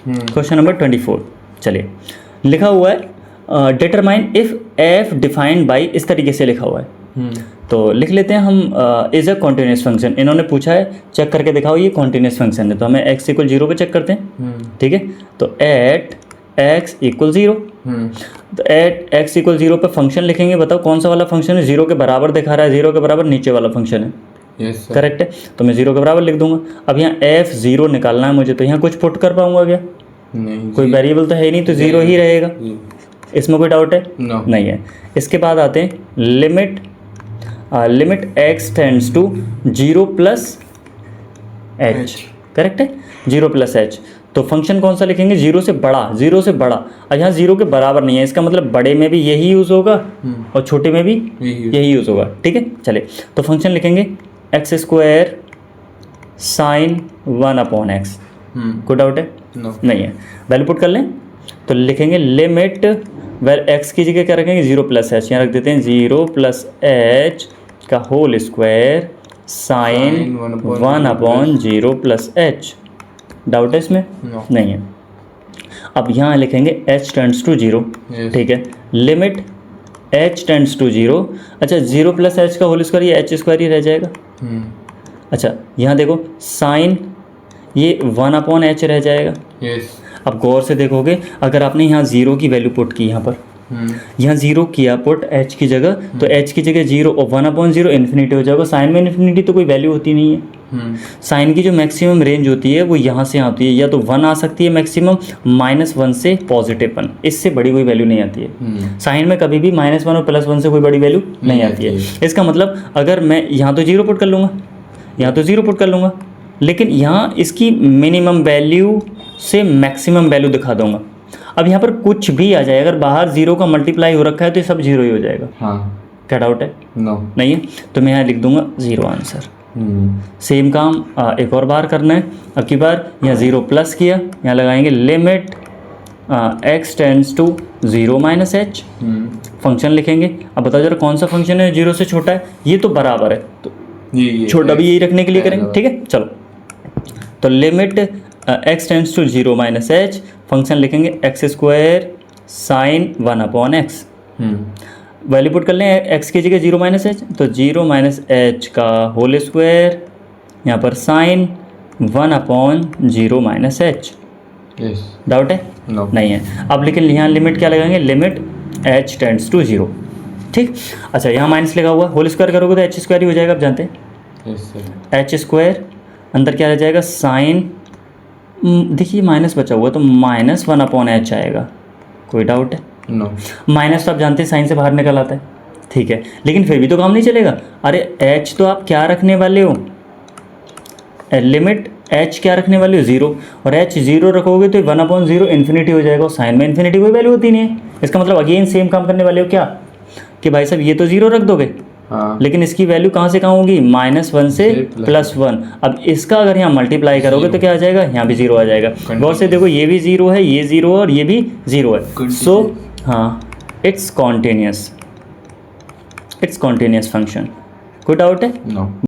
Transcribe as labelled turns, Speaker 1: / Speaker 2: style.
Speaker 1: Question number 24। चलिए, लिखा हुआ है determine if F defined by, इस तरीके से लिखा हुआ है। तो लिख लेते हैं हम, इज अ कॉन्टिन्यूस फंक्शन। इन्होंने पूछा है चेक करके दिखाओ ये कॉन्टिन्यूस फंक्शन है, तो हमें x इक्वल 0 पे चेक करते हैं। ठीक है, तो एट x इक्वल 0, तो एट x इक्वल 0 पे फंक्शन लिखेंगे। बताओ कौन सा वाला फंक्शन है, 0 के बराबर दिखा रहा है, 0 के बराबर नीचे वाला फंक्शन है।
Speaker 2: यस
Speaker 1: करेक्ट है, तो मैं 0 के बराबर लिख दूंगा। अब यहाँ f0 निकालना है मुझे, तो यहाँ कुछ पुट कर पाऊंगा क्या?
Speaker 2: नहीं,
Speaker 1: कोई वेरिएबल तो है ही नहीं, तो 0 ही रहेगा। इसमें कोई डाउट है?
Speaker 2: नो
Speaker 1: नहीं है। इसके बाद आते हैं limit x tends to 0 plus h। Correct है, 0 प्लस h। तो फंक्शन कौन सा लिखेंगे? 0 से बड़ा, 0 से बड़ा। और यहाँ 0 के बराबर नहीं है, इसका मतलब बड़े में भी यही यूज़ होगा और छोटे में भी यही यूज़ होगा। ठीक है, चलिए तो फंक्शन लिखेंगे एक्स स्क्वायर साइन 1/x। कोई डाउट है? नहीं है। वैल्यू पुट कर लें, तो लिखेंगे लिमिट वेर x की जगह क्या रखेंगे? 0 प्लस h। यहाँ रख देते हैं 0 प्लस h का whole square sine 1/0 plus h। Doubt है इसमें? नहीं है। अब यहाँ लिखेंगे h टेंड्स टू 0। ठीक है, लिमिट h टेंड्स टू 0। अच्छा, 0 प्लस h का होल स्क्वायर, ये h स्क्वायर ही रह जाएगा। अच्छा, यहाँ देखो साइन ये 1/h रह जाएगा। अब गौर से देखोगे, अगर आपने यहाँ 0 की वैल्यू पुट की, यहाँ पर यहाँ 0 किया पुट h की जगह, तो h की जगह 0 और 1/0 इन्फिनिटी हो जाएगा। साइन में इन्फिनिटी तो कोई वैल्यू होती नहीं है। साइन की जो मैक्सिमम रेंज होती है वो यहाँ से आती है, या तो 1 आ सकती है मैक्सिमम, -1 से +1, इससे बड़ी कोई वैल्यू नहीं आती है। साइन में कभी भी -1 और +1 से कोई बड़ी वैल्यू नहीं आती है। इसका मतलब अगर मैं यहाँ तो 0 पुट कर लूँगा, यहाँ तो 0 पुट कर लूँगा, लेकिन यहाँ इसकी मिनिमम वैल्यू से मैक्सिमम वैल्यू दिखा दूंगा। अब यहाँ पर कुछ भी आ जाए, अगर बाहर 0 का मल्टीप्लाई हो रखा है तो ये सब 0 ही हो जाएगा। क्या डाउट है? नहीं है, तो मैं यहाँ लिख दूंगा 0 आंसर। सेम काम एक और बार करना है। अब की बार यहाँ 0 प्लस किया, यहाँ लगाएंगे limit x tends to 0 minus h। Function लिखेंगे। अब बताओ जरा कौन सा फंक्शन है 0 से छोटा है? ये तो बराबर है, तो छोटा भी यही रखने के लिए करेंगे। ठीक है, चलो तो limit x tends to 0 minus h, function लिखेंगे x square sine 1/x। Value put कर लें, x की जगह 0 माइनस h, तो 0 माइनस h का होल स्क्वायर, यहाँ पर साइन 1/0 माइनस h। डाउट है? नहीं है। अब लेकिन यहाँ लिमिट क्या लगाएंगे? Limit h tends to 0। ठीक, अच्छा यहाँ माइनस लगा हुआ, होल स्क्वायर करोगे तो h स्क्वायर ही हो जाएगा। आप जानते हैं h स्क्वायर, अंदर क्या रह जाएगा? साइन, देखिए माइनस बचा हुआ तो -1/h आएगा। कोई डाउट है?
Speaker 2: नो।
Speaker 1: माइनस तो आप जानते हैं साइन से बाहर निकल आता है। ठीक है, लेकिन फिर भी तो काम नहीं चलेगा। अरे h तो आप क्या रखने वाले हो? लिमिट h क्या रखने वाले हो? 0, और h 0 रखोगे तो 1/0 इन्फिनिटी हो जाएगा, और साइन में इन्फिनिटी कोई वैल्यू होती नहीं है। इसका मतलब अगेन सेम काम करने वाले हो क्या, कि भाई साहब ये तो 0 रख दोगे, लेकिन इसकी वैल्यू कहाँ से कहाँ होगी? -1 से +1। अब इसका अगर यहाँ मल्टीप्लाई करोगे तो क्या आ जाएगा? यहाँ भी 0 आ जाएगा। गौर से देखो, ये भी 0 है, ये 0 है और ये भी 0 है। सो हाँ, इट्स कॉन्टिन्यूस फंक्शन। कोई डाउट है?
Speaker 2: नो।